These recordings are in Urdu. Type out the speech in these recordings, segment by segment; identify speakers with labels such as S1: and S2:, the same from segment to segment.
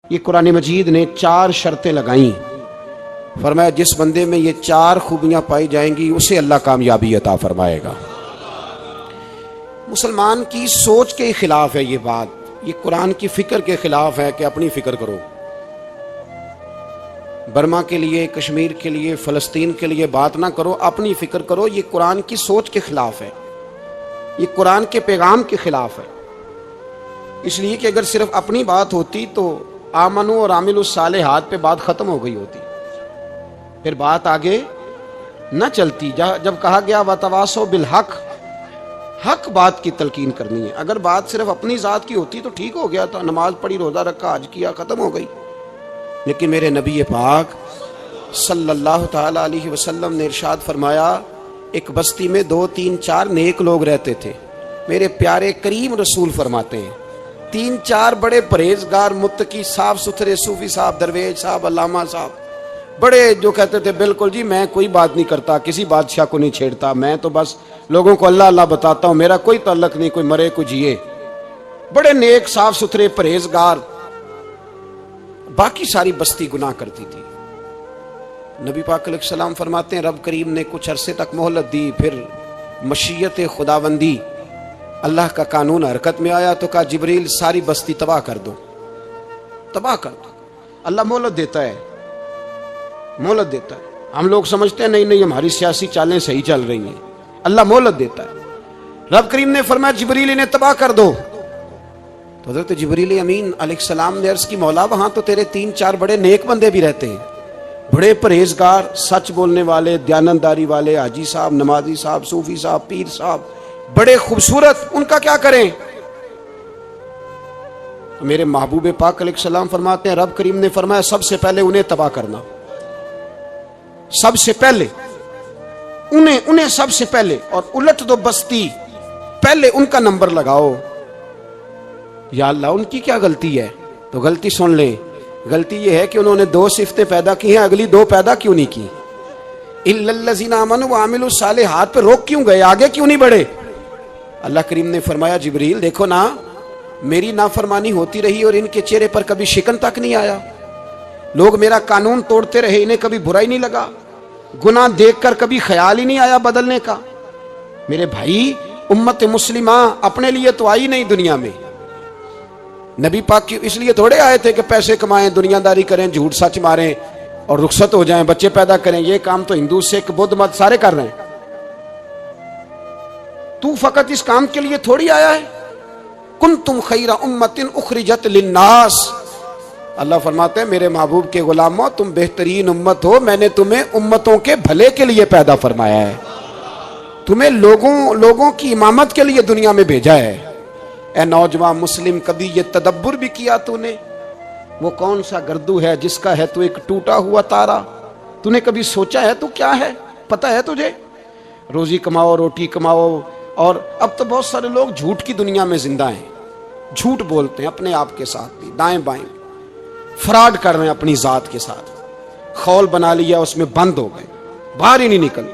S1: یہ قرآن مجید نے 4 شرطیں لگائیں، فرمایا جس بندے میں یہ 4 خوبیاں پائی جائیں گی اسے اللہ کامیابی عطا فرمائے گا۔ مسلمان کی سوچ کے خلاف ہے یہ بات، یہ قرآن کی فکر کے خلاف ہے کہ اپنی فکر کرو، برما کے لیے، کشمیر کے لیے، فلسطین کے لیے بات نہ کرو، اپنی فکر کرو۔ یہ قرآن کی سوچ کے خلاف ہے، یہ قرآن کے پیغام کے خلاف ہے۔ اس لیے کہ اگر صرف اپنی بات ہوتی تو آمنو اور عاملوا الصالحات پہ بات ختم ہو گئی ہوتی، پھر بات آگے نہ چلتی۔ جب کہا گیا وتواصوا بالحق، حق بات کی تلقین کرنی ہے۔ اگر بات صرف اپنی ذات کی ہوتی تو ٹھیک ہو گیا تھا، نماز پڑھی، روزہ رکھا، حج کیا، ختم ہو گئی۔ لیکن میرے نبی پاک صلی اللہ تعالی علیہ وسلم نے ارشاد فرمایا، ایک بستی میں 2 3 4 نیک لوگ رہتے تھے۔ میرے پیارے کریم رسول فرماتے ہیں 3 4 بڑے پرہیزگار، متقی، صاف ستھرے صوفی صاحب، درویش صاحب، علامہ صاحب، بڑے جو کہتے تھے بالکل جی میں کوئی بات نہیں کرتا، کسی بادشاہ کو نہیں چھیڑتا، میں تو بس لوگوں کو اللہ اللہ بتاتا ہوں، میرا کوئی تعلق نہیں، کوئی مرے کوئی جیے، بڑے نیک صاف ستھرے پرہیزگار۔ باقی ساری بستی گناہ کرتی تھی۔ نبی پاک علیہ السلام فرماتے ہیں رب کریم نے کچھ عرصے تک مہلت دی، پھر مشیت خداوندی، اللہ کا قانون حرکت میں آیا تو کہا جبریل ساری بستی تباہ کر دو، تباہ کر دو۔ اللہ مہلت دیتا ہے، مہلت دیتا ہے۔ ہم لوگ سمجھتے ہیں نہیں ہماری سیاسی چالیں صحیح چل رہی ہیں، اللہ مہلت دیتا ہے۔ رب کریم نے فرمایا جبریل انہیں تباہ کر دو، تو حضرت جبریل امین علیہ السلام نے عرض کی مولا وہاں تو تیرے 3 4 بڑے نیک بندے بھی رہتے ہیں، بڑے پرہیزگار، سچ بولنے والے، دیانتداری والے، حاجی صاحب، نمازی صاحب، صوفی صاحب، پیر صاحب، بڑے خوبصورت، ان کا کیا کریں؟ تو میرے محبوب پاک علیہ السلام فرماتے ہیں رب کریم نے فرمایا سب سے پہلے انہیں تباہ کرنا، سب سے پہلے انہیں سب سے پہلے، اور الٹ دو بستی، پہلے ان کا نمبر لگاؤ۔ یا اللہ ان کی کیا غلطی ہے؟ تو غلطی سن لیں، غلطی یہ ہے کہ انہوں نے 2 صفتیں پیدا کی ہیں، اگلی 2 پیدا کیوں نہیں کی؟ الا الذین آمنوا وعملوا الصالحات پہ روک کیوں گئے، آگے کیوں نہیں بڑھے؟ اللہ کریم نے فرمایا جبریل دیکھو نا، میری نافرمانی ہوتی رہی اور ان کے چہرے پر کبھی شکن تک نہیں آیا، لوگ میرا قانون توڑتے رہے، انہیں کبھی برا ہی نہیں لگا، گناہ دیکھ کر کبھی خیال ہی نہیں آیا بدلنے کا۔ میرے بھائی امت مسلمہ اپنے لیے تو آئی نہیں دنیا میں، نبی پاک کی اس لیے تھوڑے آئے تھے کہ پیسے کمائیں، دنیا داری کریں، جھوٹ سچ ماریں اور رخصت ہو جائیں، بچے پیدا کریں۔ یہ کام تو ہندو سکھ بدھ مت سارے کر رہے ہیں، تو فقط اس کام کے لیے تھوڑی آیا ہے۔ کنتم خیر امت اخرجت للناس، اللہ فرماتے ہیں میرے محبوب کے غلاموں تم بہترین امت ہو، میں نے تمہیں امتوں کے بھلے کے لیے پیدا فرمایا ہے، تمہیں لوگوں کی امامت کے لیے دنیا میں بھیجا ہے۔ اے نوجوان مسلم کبھی یہ تدبر بھی کیا تو نے، وہ کون سا گردو ہے جس کا ہے تو ایک ٹوٹا ہوا تارا؟ تو نے کبھی سوچا ہے تو کیا ہے؟ پتہ ہے تجھے؟ روزی کماؤ، روٹی کماؤ، اور اب تو بہت سارے لوگ جھوٹ کی دنیا میں زندہ ہیں، جھوٹ بولتے ہیں اپنے آپ کے ساتھ بھی، دائیں بائیں فراڈ کر رہے ہیں اپنی ذات کے ساتھ، خول بنا لیا اس میں بند ہو گئے، باہر ہی نہیں نکل۔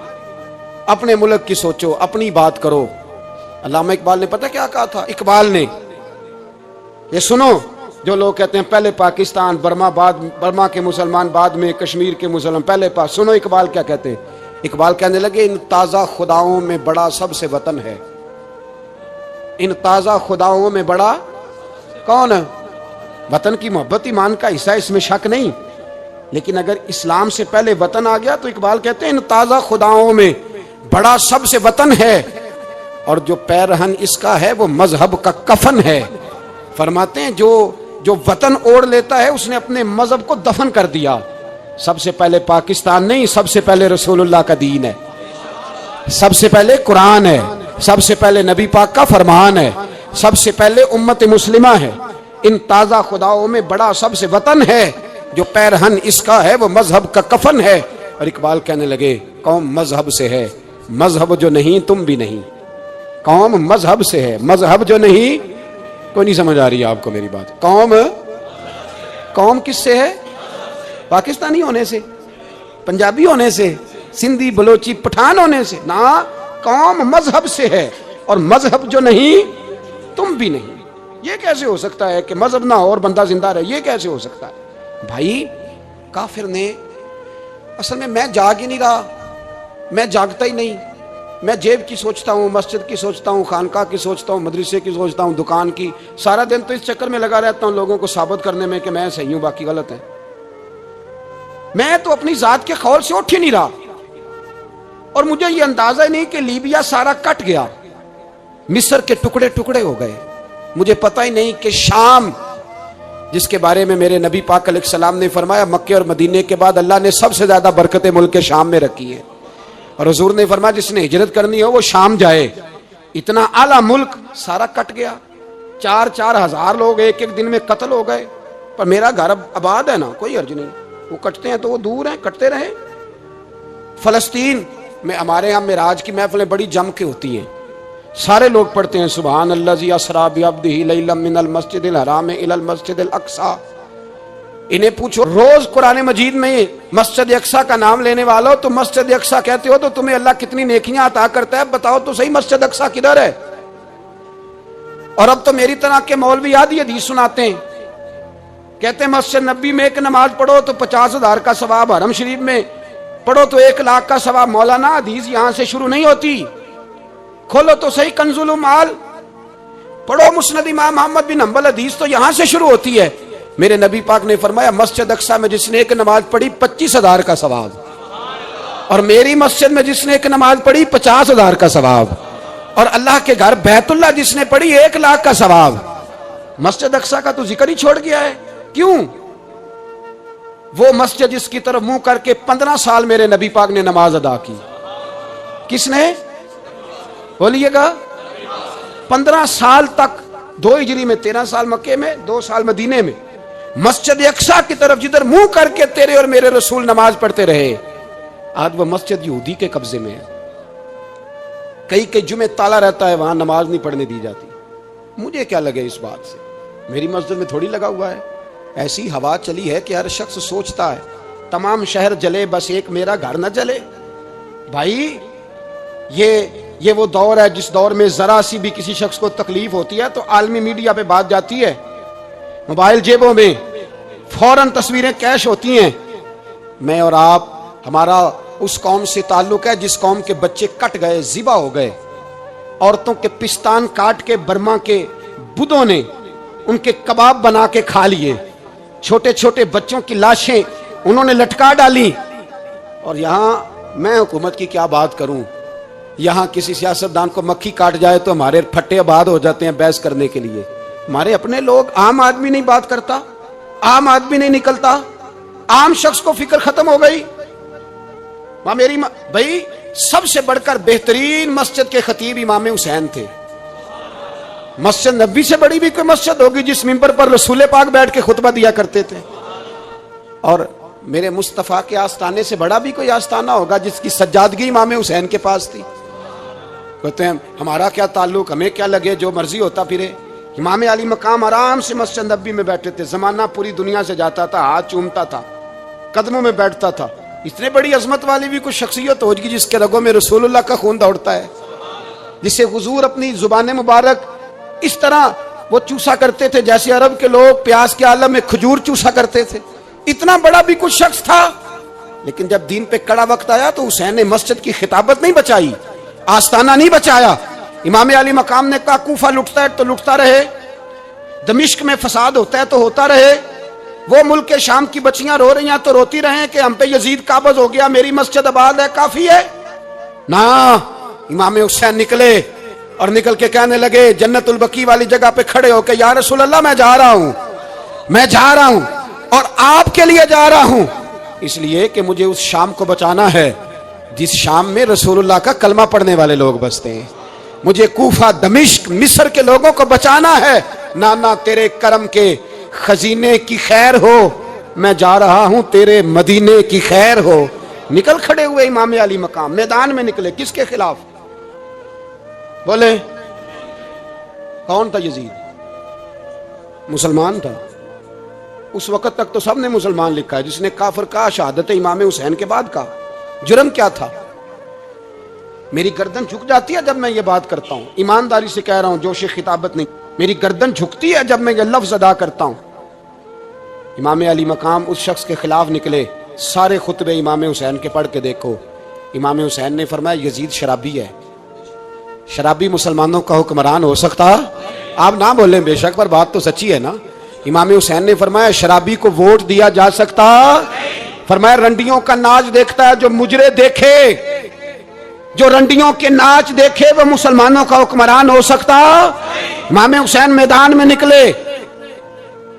S1: اپنے ملک کی سوچو، اپنی بات کرو۔ علامہ اقبال نے پتہ کیا کہا تھا؟ اقبال نے، یہ سنو جو لوگ کہتے ہیں پہلے پاکستان، برما کے مسلمان بعد میں، کشمیر کے مسلمان پہلے سنو اقبال کیا کہتے ہیں۔ اقبال کہنے لگے ان تازہ خداؤں میں بڑا سب سے وطن ہے، ان تازہ خداؤں میں بڑا کون ہے؟ وطن کی محبت ایمان کا حصہ، اس میں شک نہیں، لیکن اگر اسلام سے پہلے وطن آ گیا تو اقبال کہتے ہیں ان تازہ خداؤں میں بڑا سب سے وطن ہے، اور جو پیرہن اس کا ہے وہ مذہب کا کفن ہے۔ فرماتے ہیں جو وطن اوڑھ لیتا ہے اس نے اپنے مذہب کو دفن کر دیا۔ سب سے پہلے پاکستان نہیں، سب سے پہلے رسول اللہ کا دین ہے، سب سے پہلے قرآن ہے، سب سے پہلے نبی پاک کا فرمان ہے، سب سے پہلے امت مسلمہ ہے۔ ان تازہ خداؤں میں بڑا سب سے وطن ہے، جو پیرہن اس کا ہے وہ مذہب کا کفن ہے۔ اور اقبال کہنے لگے قوم مذہب سے ہے، مذہب جو نہیں تم بھی نہیں، قوم مذہب سے ہے، مذہب جو نہیں، کوئی نہیں سمجھ آ رہی ہے آپ کو میری بات؟ قوم کس سے ہے؟ پاکستانی ہونے سے، پنجابی ہونے سے، سندھی بلوچی پٹھان ہونے سے نہ، قوم مذہب سے ہے، اور مذہب جو نہیں تم بھی نہیں۔ یہ کیسے ہو سکتا ہے کہ مذہب نہ ہو اور بندہ زندہ رہے؟ یہ کیسے ہو سکتا ہے؟ بھائی کافر نے اصل میں جاگ ہی نہیں رہا، میں جاگتا ہی نہیں، میں جیب کی سوچتا ہوں، مسجد کی سوچتا ہوں، خانقاہ کی سوچتا ہوں، مدرسے کی سوچتا ہوں، دکان کی، سارا دن تو اس چکر میں لگا رہتا ہوں لوگوں کو ثابت کرنے میں کہ میں صحیح ہوں باقی غلط ہے۔ میں تو اپنی ذات کے خول سے اٹھ ہی نہیں رہا، اور مجھے یہ اندازہ ہی نہیں کہ لیبیا سارا کٹ گیا، مصر کے ٹکڑے ٹکڑے ہو گئے، مجھے پتہ ہی نہیں کہ شام، جس کے بارے میں میرے نبی پاک علیہ السلام نے فرمایا مکے اور مدینے کے بعد اللہ نے سب سے زیادہ برکتیں ملک کے شام میں رکھی ہیں، اور حضور نے فرمایا جس نے ہجرت کرنی ہو وہ شام جائے۔ اتنا اعلیٰ ملک سارا کٹ گیا، 4-4 ہزار لوگ ایک ایک دن میں قتل ہو گئے، پر میرا گھر آباد ہے نا، کوئی حرج نہیں، وہ کٹتے ہیں تو وہ دور ہیں، کٹتے رہیں۔ فلسطین میں ہمارے یہاں معراج کی محفلیں بڑی جم کے ہوتی ہیں، سارے لوگ پڑھتے ہیں سبحان الذی اسریٰ بعبدہ لیلا من المسجد الحرام الی المسجد الاقصی۔ انہیں پوچھو روز قرآن مجید میں مسجد اقصی کا نام لینے والوں تو مسجد اقصی کہتے ہو تو تمہیں اللہ کتنی نیکیاں عطا کرتا ہے، بتاؤ تو صحیح مسجد اقصی کدھر ہے؟ اور اب تو میری طرح کے مولوی آدھی حدیث سناتے ہیں، کہتے ہیں مسجد نبی میں ایک نماز پڑھو تو 50,000 کا ثواب، حرم شریف میں پڑھو تو 1,00,000 کا ثواب۔ مولانا حدیث یہاں سے شروع نہیں ہوتی، کھولو تو صحیح کنز المال، پڑھو مسند امام محمد بن حنبل، حدیث تو یہاں سے شروع ہوتی ہے۔ میرے نبی پاک نے فرمایا مسجد اقصی میں جس نے ایک نماز پڑھی 25,000 کا ثواب، اور میری مسجد میں جس نے ایک نماز پڑھی 50,000 کا ثواب، اور اللہ کے گھر بیت اللہ جس نے پڑھی 1,00,000 کا ثواب۔ مسجد اقصی کا تو ذکر ہی چھوڑ گیا ہے، کیوں؟ وہ مسجد جس کی طرف منہ کر کے 15 سال میرے نبی پاک نے نماز ادا کی، کس نے؟ بولیے گا 15 سال تک، 2 ہجری میں 13 سال مکے میں، 2 سال مدینے میں، مسجد اقصی کی طرف جدھر منہ کر کے تیرے اور میرے رسول نماز پڑھتے رہے۔ آج وہ مسجد یہودی کے قبضے میں ہے، کئی جمعے تالا رہتا ہے، وہاں نماز نہیں پڑھنے دی جاتی۔ مجھے کیا لگے اس بات سے، میری مسجد میں تھوڑی لگا ہوا ہے۔ ایسی ہوا چلی ہے کہ ہر شخص سوچتا ہے تمام شہر جلے بس ایک میرا گھر نہ جلے۔ بھائی یہ وہ دور ہے جس دور میں ذرا سی بھی کسی شخص کو تکلیف ہوتی ہے تو عالمی میڈیا پہ بات جاتی ہے، موبائل جیبوں میں فوراً تصویریں کیش ہوتی ہیں۔ میں اور آپ، ہمارا اس قوم سے تعلق ہے جس قوم کے بچے کٹ گئے، ذبح ہو گئے، عورتوں کے پستان کاٹ کے برما کے بدھوں نے ان کے کباب بنا کے کھا لیے، چھوٹے چھوٹے بچوں کی لاشیں انہوں نے لٹکا ڈالی۔ اور یہاں میں حکومت کی کیا بات کروں، یہاں کسی سیاستدان کو مکھی کاٹ جائے تو ہمارے پھٹے آباد ہو جاتے ہیں بحث کرنے کے لیے۔ ہمارے اپنے لوگ، عام آدمی نہیں بات کرتا، عام آدمی نہیں نکلتا، عام شخص کو فکر ختم ہو گئی۔ میری بھائی سب سے بڑھ کر بہترین مسجد کے خطیب امام حسین تھے۔ مسجد نبی سے بڑی بھی کوئی مسجد ہوگی جس ممبر پر رسول پاک بیٹھ کے خطبہ دیا کرتے تھے؟ اور میرے مصطفیٰ کے آستانے سے بڑا بھی کوئی آستانہ ہوگا جس کی سجادگی امام حسین کے پاس تھی؟ کہتے ہیں ہمارا کیا تعلق، ہمیں کیا لگے، جو مرضی ہوتا پھرے۔ امام علی مقام آرام سے مسجد نبی میں بیٹھے تھے، زمانہ پوری دنیا سے جاتا تھا، ہاتھ چومتا تھا، قدموں میں بیٹھتا تھا۔ اتنے بڑی عظمت والی بھی کوئی شخصیت ہوگی جس کے رگوں میں رسول اللہ کا خون دوڑتا ہے، جسے حضور اپنی زبان مبارک اس طرح وہ چوسا کرتے تھے جیسے عرب کے لوگ پیاس کے عالم میں کھجور چوسا کرتے تھے۔ اتنا بڑا بھی کچھ شخص تھا، لیکن جب دین پہ کڑا وقت آیا تو حسین نے مسجد کی خطابت نہیں بچائی، آستانہ نہیں بچایا۔ امام علی مقام نے کہا کوفہ لٹتا ہے تو لٹتا رہے، دمشق میں فساد ہوتا ہے تو ہوتا رہے، وہ ملک شام کی بچیاں رو رہی ہیں تو روتی رہیں کہ ہم پہ یزید قابض ہو گیا، میری مسجد آباد ہے، کافی ہے نا۔ امام حسین نکلے اور نکل کے کہنے لگے جنت البقیع والی جگہ پہ کھڑے ہو کہ یا رسول اللہ میں جا رہا ہوں اور آپ کے لیے جا رہا ہوں، اس لیے کہ مجھے اس شام کو بچانا ہے جس شام میں رسول اللہ کا کلمہ پڑھنے والے لوگ بستے ہیں۔ مجھے کوفہ، دمشق، مصر کے لوگوں کو بچانا ہے۔ نانا تیرے کرم کے خزینے کی خیر ہو، میں جا رہا ہوں تیرے مدینے کی خیر ہو۔ نکل کھڑے ہوئے امام علی مقام، میدان میں نکلے، کس کے خلاف؟ بولے کون تھا یزید؟ مسلمان تھا۔ اس وقت تک تو سب نے مسلمان لکھا ہے، جس نے کافر کہا شہادت امام حسین کے بعد کہا۔ جرم کیا تھا؟ میری گردن جھک جاتی ہے جب میں یہ بات کرتا ہوں، ایمانداری سے کہہ رہا ہوں، جوش خطابت نہیں۔ میری گردن جھکتی ہے جب میں یہ لفظ ادا کرتا ہوں. امام علی مقام اس شخص کے خلاف نکلے. سارے خطبے امام حسین کے پڑھ کے دیکھو. امام حسین نے فرمایا یزید شرابی ہے. شرابی مسلمانوں کا حکمران ہو سکتا؟ آپ نہ بولیں بے شک، پر بات تو سچی ہے نا. امام حسین نے فرمایا شرابی کو ووٹ دیا جا سکتا؟ فرمایا رنڈیوں کا ناچ دیکھتا ہے جو مجرے دیکھے، جو رنڈیوں کے ناچ دیکھے وہ مسلمانوں کا حکمران ہو سکتا؟ امام حسین میدان میں نکلے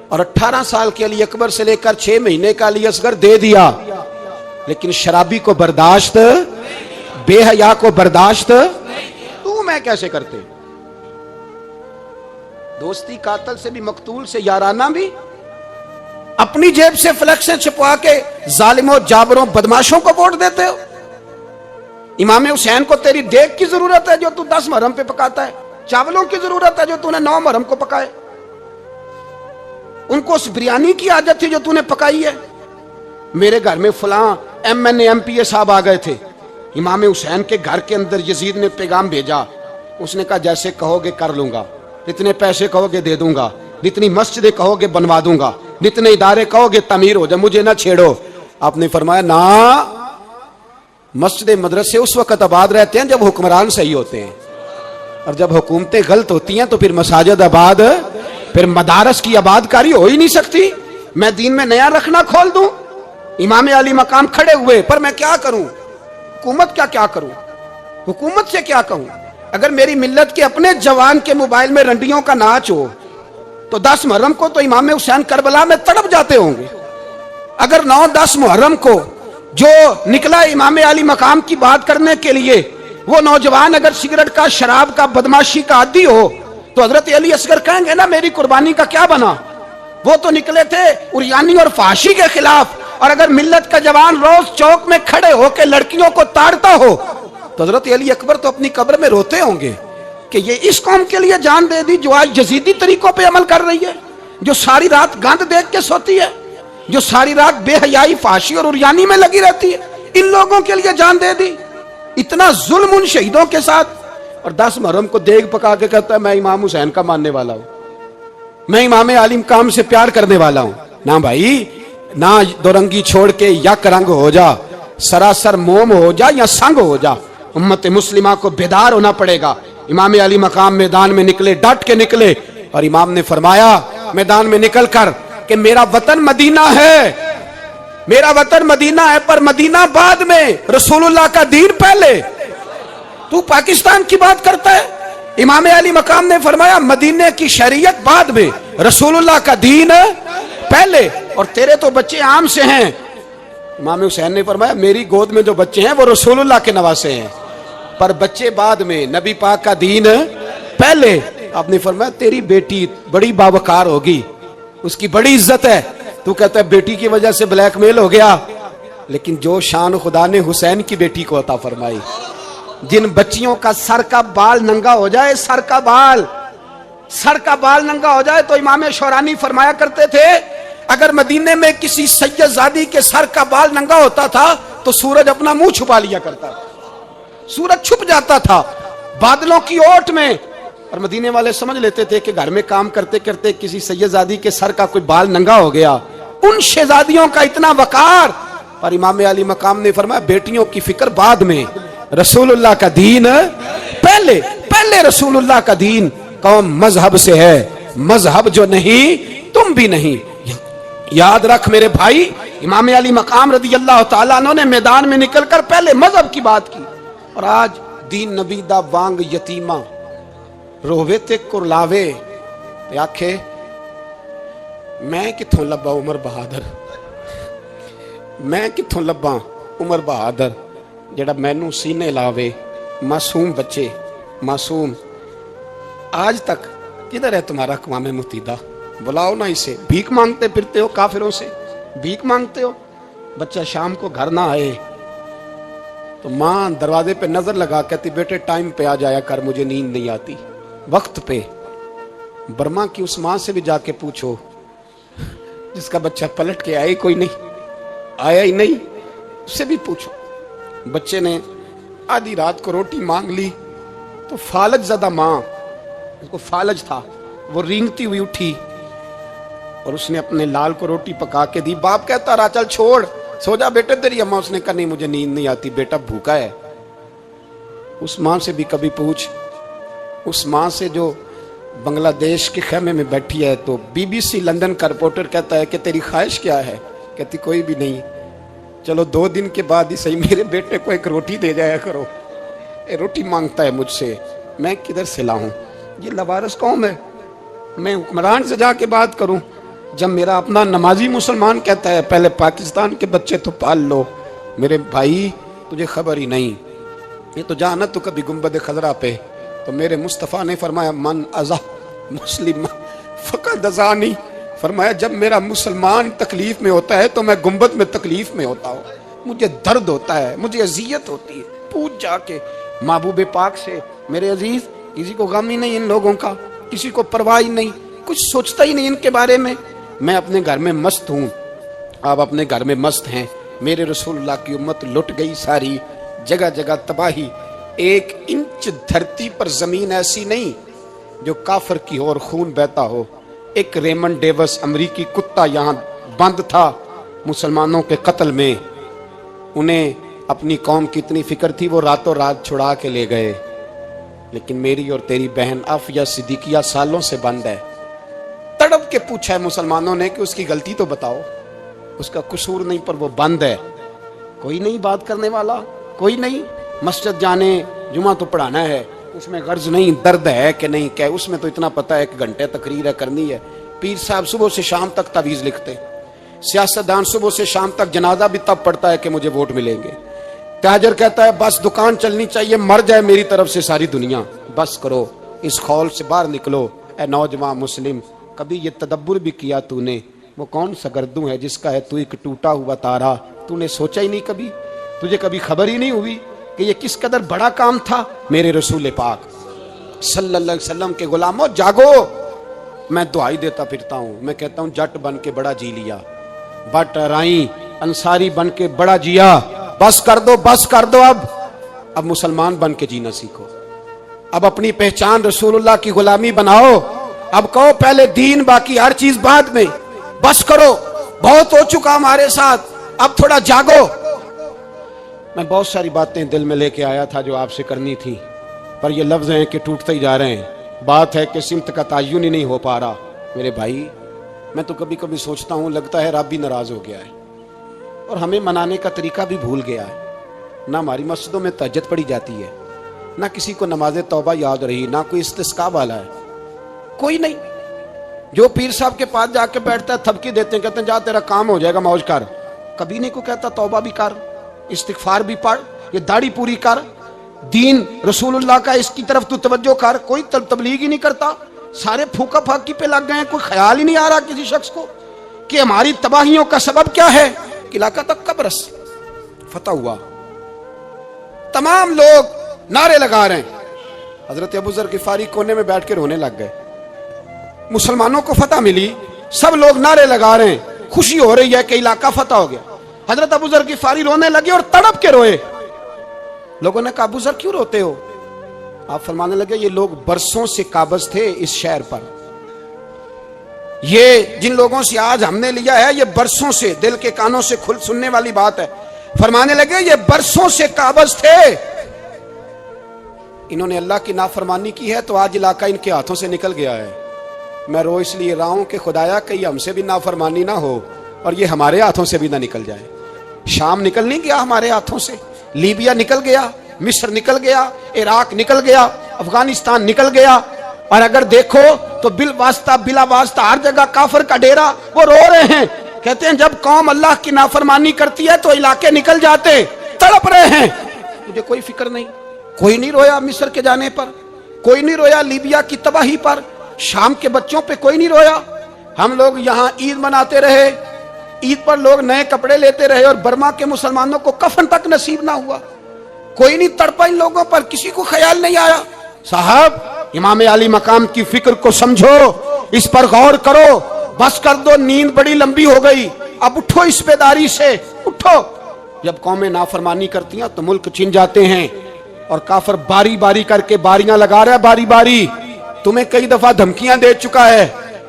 S1: اور 18 سال کے علی اکبر سے لے کر 6 مہینے کا علی اصغر دے دیا، لیکن شرابی کو برداشت، بے حیا کو برداشت تو میں کیسے کرتے؟ دوستی قاتل سے بھی، مقتول سے یارانہ بھی. اپنی جیب سے فلیکسیں چھپوا کے ظالموں، جابروں، بدماشوں کو ووٹ دیتے ہو. امام حسین کو تیری دیگ کی ضرورت ہے جو تو 10 محرم پہ پکاتا ہے، چاولوں کی ضرورت ہے جو تو نے 9 محرم کو پکائے. ان کو اس بریانی کی عادت تھی جو تو نے پکائی ہے. میرے گھر میں فلاں MNA MPA صاحب آ گئے تھے. امام حسین کے گھر کے اندر یزید نے پیغام بھیجا. اس نے کہا جیسے کہو گے کر لوں گا، جتنے پیسے کہو گے دے دوں گا، جتنی مسجدیں کہو گے بنوا دوں گا، جتنے ادارے کہو گے تعمیر ہو جائے، مجھے نہ چھیڑو. آپ نے فرمایا نا، مسجد مدرسے اس وقت آباد رہتے ہیں جب حکمران صحیح ہوتے ہیں، اور جب حکومتیں غلط ہوتی ہیں تو پھر مساجد آباد، پھر مدارس کی آباد کاری ہو ہی نہیں سکتی. میں دین میں نیا رکھنا کھول دوں؟ امام علی مقام کھڑے ہوئے، پر میں کیا کروں؟ حکومت کیا کروں؟ حکومت سے کیا کہوں؟ اگر میری ملت کے اپنے جوان کے موبائل میں رنڈیوں کا ناچ ہو تو 10 محرم کو تو امام حسین کربلا میں تڑپ جاتے ہوں گے. اگر 9-10 محرم کو جو نکلا امام علی مقام کی بات کرنے کے لیے، وہ نوجوان اگر سگریٹ کا، شراب کا، بدماشی کا عادی ہو تو حضرت علی اصغر کہیں گے نا میری قربانی کا کیا بنا؟ وہ تو نکلے تھے عریانی اور فحاشی کے خلاف. اور اگر ملت کا جوان روز چوک میں کھڑے ہو کے لڑکیوں کو تاڑتا ہو تو حضرت علی اکبر تو اپنی قبر میں روتے ہوں گے کہ یہ اس قوم کے لیے جان دے دی جو آج یزیدی طریقوں پہ عمل کر رہی ہے، جو ساری رات گند دیکھ کے سوتی ہے، جو ساری رات بے حیائی، فحاشی اور عریانی میں لگی رہتی ہے. ان لوگوں کے لیے جان دے دی. اتنا ظلم ان شہیدوں کے ساتھ. اور 10 محرم کو دیگ پکا کے کہتا ہے میں امام حسین کا ماننے والا ہوں، میں امام علی مقام سے پیار کرنے والا ہوں. نہ بھائی، نہ دو رنگی چھوڑ کے یک رنگ ہو جا، سراسر موم ہو جا یا سنگ ہو جا. امت مسلمہ کو بیدار ہونا پڑے گا. امام علی مقام میدان میں نکلے، ڈٹ کے نکلے، اور امام نے فرمایا میدان میں نکل کر کہ میرا وطن مدینہ ہے، میرا وطن مدینہ ہے، پر مدینہ بعد میں، رسول اللہ کا دین پہلے. تو پاکستان کی بات کرتا ہے. امام علی مقام نے فرمایا مدینے کی شریعت بعد میں، رسول اللہ کا دین پہلے، اور تیرے تو بچے عام سے ہیں. امام حسین نے فرمایا میری گود میں جو بچے ہیں وہ رسول اللہ کے نواسے ہیں، پر بچے بعد میں، نبی پاک کا دین پہلے. آپ نے فرمایا تیری بیٹی بڑی باوقار ہوگی، اس کی بڑی عزت ہے. تو کہتا ہے بیٹی کی وجہ سے بلیک میل ہو گیا، لیکن جو شان خدا نے حسین کی بیٹی کو عطا فرمائی، جن بچیوں کا سر کا بال ننگا ہو جائے، سر کا بال ننگا ہو جائے، تو امام شورانی فرمایا کرتے تھے اگر مدینے میں کسی سید زادی کے سر کا بال ننگا ہوتا تھا تو سورج اپنا منہ چھپا لیا کرتا تھا، سورج چھپ جاتا تھا بادلوں کی اوٹ میں. اور مدینے والے سمجھ لیتے تھے کہ گھر میں کام کرتے کرتے کسی سید زادی کے سر کا کوئی بال ننگا ہو گیا. ان شہزادیوں کا اتنا وقار. اور امام علی مقام نے فرمایا بیٹیوں کی فکر بعد میں، رسول اللہ کا دین پہلے رسول اللہ کا دین. قوم مذہب سے ہے، مذہب جو نہیں تم بھی نہیں. یاد رکھ میرے بھائی، امام علی مقام رضی اللہ تعالیٰ عنہ نے میدان میں نکل کر پہلے مذہب کی بات کی. اور آج دین نبی دا وانگ یتیمہ رووے تے کرلاوے تے آکھے میں کتھوں لبا عمر بہادر، میں کتھوں لبا عمر بہادر جڑا مینوں سینے لاوے. معصوم بچے، معصوم. آج تک کدھر ہے تمہارا اقوام متحدہ؟ بلاؤ نا اسے. بھیک مانگتے پھرتے ہو، کافروں سے بھیک مانگتے ہو. بچہ شام کو گھر نہ آئے تو ماں دروازے پہ نظر لگا کہتی بیٹے ٹائم پہ آ جایا کر، مجھے نیند نہیں آتی. وقت پہ. برما کی اس ماں سے بھی جا کے پوچھو جس کا بچہ پلٹ کے آیا ہی نہیں، اس سے بھی پوچھو. بچے نے آدھی رات کو روٹی مانگ لی تو فالج زدہ ماں، اس کو فالج تھا، وہ رینگتی ہوئی اٹھی اور اس نے اپنے لال کو روٹی پکا کے دی. باپ کہتا رہا چل چھوڑ سو جا بیٹے تیری اماں. اس نے کہا نہیں مجھے نیند نہیں آتی, بیٹا بھوکا ہے. اس ماں سے بھی کبھی پوچھ, اس ماں سے جو بنگلہ دیش کے خیمے میں بیٹھی ہے, تو BBC لندن کا رپورٹر کہتا ہے کہ تیری خواہش کیا ہے؟ کہتی کوئی بھی نہیں, چلو 2 دن کے بعد ہی صحیح میرے بیٹے کو ایک روٹی دے جایا کرو. روٹی مانگتا ہے مجھ سے, میں کدھر سے لاؤں؟ یہ لوارث قوم ہے, میں حکمران سے جا کے بات کروں جب میرا اپنا نمازی مسلمان کہتا ہے پہلے پاکستان کے بچے تو پال لو. میرے بھائی تجھے خبر ہی نہیں, یہ تو جانا تو کبھی گنبد خضرا پہ, تو میرے مصطفیٰ نے فرمایا من ازا مسلم فقط ازانی, فرمایا جب میرا مسلمان تکلیف میں ہوتا ہے تو میں گنبد میں تکلیف میں ہوتا ہوں, مجھے درد ہوتا ہے, مجھے اذیت ہوتی ہے. پوچھ جا کے محبوب پاک سے. میرے عزیز کسی کو غم ہی نہیں ان لوگوں کا, کسی کو پرواہ ہی نہیں, کچھ سوچتا ہی نہیں ان کے بارے میں. میں اپنے گھر میں مست ہوں, آپ اپنے گھر میں مست ہیں. میرے رسول اللہ کی امت لٹ گئی ساری, جگہ جگہ تباہی. 1 انچ دھرتی پر زمین ایسی نہیں جو کافر کی اور خون بہتا ہو. ایک ریمنڈ ڈیوس امریکی کتا یہاں بند تھا مسلمانوں کے قتل میں, انہیں اپنی قوم کی اتنی فکر تھی وہ راتوں رات چھڑا کے لے گئے. لیکن میری اور تیری بہن عافیہ صدیقیہ سالوں سے بند ہے. تڑپ کے پوچھا ہے مسلمانوں نے کہ اس کی غلطی تو بتاؤ, اس کا قصور نہیں پر وہ بند ہے. کوئی نہیں بات کرنے والا, کوئی نہیں. مسجد جانے جمعہ تو پڑھانا ہے, اس میں غرض نہیں درد ہے کہ نہیں کہ, اس میں تو اتنا پتہ ہے 1 گھنٹے تقریر ہے کرنی ہے. پیر صاحب صبح سے شام تک تعویذ لکھتے, سیاستدان صبح سے شام تک جنازہ بھی تب پڑھتا ہے کہ مجھے ووٹ ملیں گے. تاجر کہتا ہے بس دکان چلنی چاہیے, مر جائے میری طرف سے ساری دنیا. بس کرو, اس خول سے باہر نکلو. اے نوجوان مسلم, کبھی یہ تدبر بھی کیا تو نے, وہ کون سا گردوں ہے جس کا ہے تو ایک ٹوٹا ہوا تارا؟ تو نے سوچا ہی نہیں کبھی, تجھے کبھی خبر ہی نہیں ہوئی کہ یہ کس قدر بڑا کام تھا؟ میرے رسول پاک صلی اللہ علیہ وسلم کے غلاموں جاگو. میں دعائی دیتا پھرتا ہوں, میں کہتا ہوں جٹ بن کے بڑا جی لیا, بٹ رائیں انصاری بن کے بڑا جیا. بس کر دو, بس کر دو. اب مسلمان بن کے جینا سیکھو. اب اپنی پہچان رسول اللہ کی غلامی بناؤ. اب کہو پہلے دین باقی ہر چیز بعد میں. بس کرو, بہت ہو چکا ہمارے ساتھ, اب تھوڑا جاگو. میں بہت ساری باتیں دل میں لے کے آیا تھا جو آپ سے کرنی تھی, پر یہ لفظ ہیں کہ ٹوٹتے ہی جا رہے ہیں. بات ہے کہ سمت کا تعین ہی نہیں ہو پا رہا. میرے بھائی میں تو کبھی کبھی سوچتا ہوں لگتا ہے رب بھی ناراض ہو گیا ہے اور ہمیں منانے کا طریقہ بھی بھول گیا ہے. نہ ہماری مسجدوں میں تہجد پڑھی جاتی ہے, نہ کسی کو نماز توبہ یاد رہی, نہ کوئی استسقاء والا ہے, کوئی نہیں. جو پیر صاحب کے پاس جا کے بیٹھتا ہے تھپکی دیتے ہیں, کہتے ہیں جا تیرا کام ہو جائے گا موج کر. کبھی نہیں کو کہتا توبہ بھی کر, استغفار بھی پڑھ, یہ داڑھی پوری کر, دین رسول اللہ کا اس کی طرف تو توجہ کر. کوئی تبلیغ ہی نہیں کرتا, سارے پھوکا پھاکی پہ لگ گئے ہیں. کوئی خیال ہی نہیں آ رہا کسی شخص کو کہ ہماری تباہیوں کا سبب کیا ہے. علاقہ تک قبرص فتح ہوا, تمام لوگ نعرے لگا رہے ہیں. حضرت ابو ذر غفاری کونے میں بیٹھ کے رونے لگ گئے. مسلمانوں کو فتح ملی, سب لوگ نعرے لگا رہے ہیں, خوشی ہو رہی ہے کہ علاقہ فتح ہو گیا. حضرت ابو ذر غفاری رونے لگے اور تڑپ کے روئے. لوگوں نے کہا ابو ذر کیوں روتے ہو؟ آپ فرمانے لگے یہ لوگ برسوں سے قابض تھے اس شہر پر, یہ جن لوگوں سے آج ہم نے لیا ہے یہ برسوں سے, دل کے کانوں سے کھل سننے والی بات ہے. فرمانے لگے یہ برسوں سے قابض تھے, انہوں نے اللہ کی نافرمانی کی ہے تو آج علاقہ ان کے ہاتھوں سے نکل گیا ہے. میں رو اس لیے رہا ہوں کہ خدایا کہیں ہم سے بھی نافرمانی نہ ہو اور یہ ہمارے ہاتھوں سے بھی نہ نکل جائے. شام نکل نہیں گیا ہمارے ہاتھوں سے, لیبیا نکل گیا, مصر نکل گیا, عراق نکل گیا, افغانستان نکل گیا, اور اگر دیکھو تو بلا واسطہ ہر جگہ کافر کا ڈیرا. وہ رو رہے ہیں, کہتے ہیں جب قوم اللہ کی نافرمانی کرتی ہے تو علاقے نکل جاتے, تڑپ رہے ہیں. مجھے کوئی فکر نہیں, کوئی نہیں رویا مصر کے جانے پر, کوئی نہیں رویا لیبیا کی تباہی پر, شام کے بچوں پہ کوئی نہیں رویا. ہم لوگ یہاں عید مناتے رہے, عید پر لوگ نئے کپڑے لیتے رہے اور برما کے مسلمانوں کو کفن تک نصیب نہ ہوا. کوئی نہیں تڑپا ان لوگوں پر, کسی کو خیال نہیں آیا. صاحب امام علی مقام کی فکر کو سمجھو, اس پر غور کرو. بس کر دو, نیند بڑی لمبی ہو گئی, اب اٹھو اس بیداری سے, اٹھو. جب قومیں نافرمانی کرتی ہیں تو ملک چھن جاتے ہیں اور کافر باری باری کر کے باریاں لگا رہا ہے, باری باری. تمہیں کئی دفعہ دھمکیاں دے چکا ہے,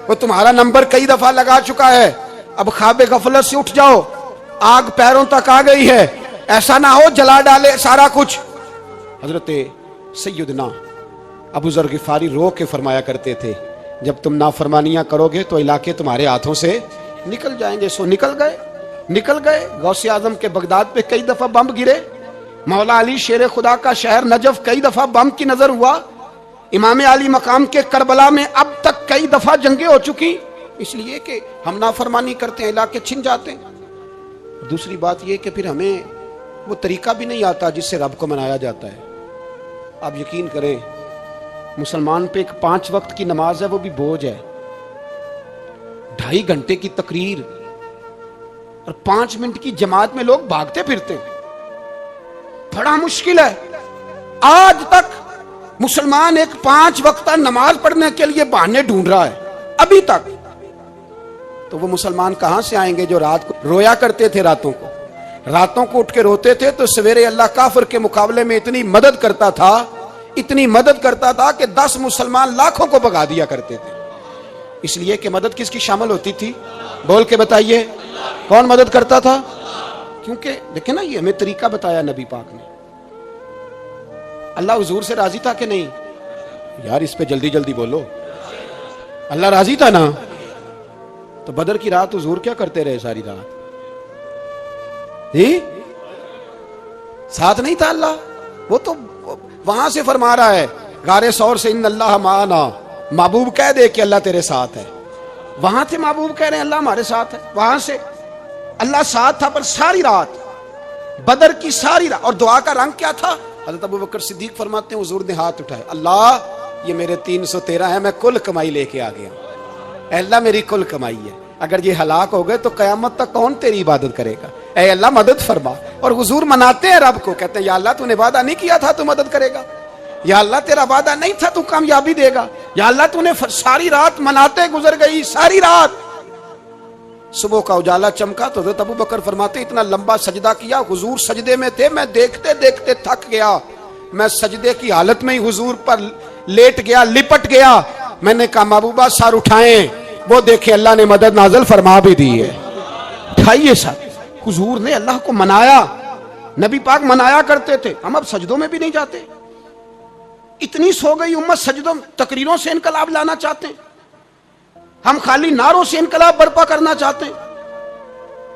S1: وہ تمہارا نمبر کئی دفعہ لگا چکا ہے, اب خواب غفلت سے اٹھ جاؤ, آگ پیروں تک آ گئی ہے, ایسا نہ ہو جلا ڈالے سارا کچھ. حضرت سیدنا ابو ذر غفاری رو کے فرمایا کرتے تھے, جب تم نافرمانیاں کرو گے تو علاقے تمہارے ہاتھوں سے نکل جائیں گے. سو نکل گئے. غوث اعظم کے بغداد پہ کئی دفعہ بم گرے, مولا علی شیر خدا کا شہر نجف کئی دفعہ بم کی نظر ہوا, امام علی مقام کے کربلا میں اب تک کئی دفعہ جنگیں ہو چکی, اس لیے کہ ہم نافرمانی کرتے ہیں, علاقے چھن جاتے ہیں. دوسری بات یہ کہ پھر ہمیں وہ طریقہ بھی نہیں آتا جس سے رب کو منایا جاتا ہے. آپ یقین کریں, مسلمان پہ ایک 5 وقت کی نماز ہے, وہ بھی بوجھ ہے. 2.5 گھنٹے کی تقریر اور 5 منٹ کی جماعت میں لوگ بھاگتے پھرتے ہیں, بڑا مشکل ہے. آج تک مسلمان ایک 5 وقتہ نماز پڑھنے کے لیے بہانے ڈھونڈ رہا ہے ابھی تک. تو وہ مسلمان کہاں سے آئیں گے جو رات کو رویا کرتے تھے, راتوں کو اٹھ کے روتے تھے, تو سویرے اللہ کافر کے مقابلے میں اتنی مدد کرتا تھا کہ 10 مسلمان لاکھوں کو بھگا دیا کرتے تھے. اس لیے کہ مدد کس کی شامل ہوتی تھی, بول کے بتائیے, کون مدد کرتا تھا؟ کیونکہ دیکھیں نا, یہ ہمیں طریقہ بتایا نبی پاک نے. اللہ حضور سے راضی تھا کہ نہیں؟ یار اس پہ جلدی جلدی بولو. اللہ راضی تھا نا؟ تو بدر کی رات حضور کیا کرتے رہے ساری رات؟ ساتھ نہیں تھا اللہ؟ وہ تو وہاں سے فرما رہا ہے غار ثور سے, ان اللہ معنا, محبوب کہہ دے کہ اللہ تیرے ساتھ ہے. وہاں تھے محبوب کہہ رہے ہیں اللہ ہمارے ساتھ ہے, وہاں سے اللہ ساتھ تھا. پر ساری رات, بدر کی ساری رات, اور دعا کا رنگ کیا تھا؟ حضرت ابو بکر صدیق فرماتے ہیں حضور نے ہاتھ اٹھائے, اللہ یہ میرے 313 ہے, میں کل کمائی لے کے آ گیا. اے اللہ میری کل کمائی ہے, اگر یہ ہلاک ہو گئے تو قیامت تک کون تیری عبادت کرے گا, اے اللہ مدد فرما. اور حضور مناتے ہیں رب کو, کہتے ہیں یا اللہ تو نے وعدہ نہیں کیا تھا تو مدد کرے گا, یا اللہ تیرا وعدہ نہیں تھا تو کامیابی دے گا, یا اللہ تو نے ساری رات مناتے گزر گئی, ساری رات. صبح کا اجالا چمکا تو حضرت ابو بکر فرماتے اتنا لمبا سجدہ کیا, حضور سجدے میں تھے, میں دیکھتے دیکھتے تھک گیا, میں سجدے کی حالت میں ہی حضور پر لیٹ گیا, لپٹ گیا. میں نے کہا محبوبہ سر اٹھائیں, وہ دیکھے اللہ نے مدد نازل فرما بھی دی ہے. اٹھائیے سر. حضور نے اللہ کو منایا, نبی پاک منایا کرتے تھے. ہم اب سجدوں میں بھی نہیں جاتے, اتنی سو گئی امت, سجدوں تقریروں سے انقلاب لانا چاہتے ہیں, ہم خالی نعروں سے انقلاب برپا کرنا چاہتے ہیں.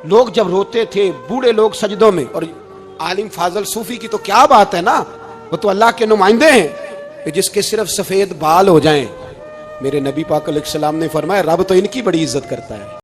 S1: لوگ جب روتے تھے بوڑھے لوگ سجدوں میں, اور عالم فاضل صوفی کی تو کیا بات ہے نا, وہ تو اللہ کے نمائندے ہیں, کہ جس کے صرف سفید بال ہو جائیں. میرے نبی پاک علیہ السلام نے فرمایا رب تو ان کی بڑی عزت کرتا ہے.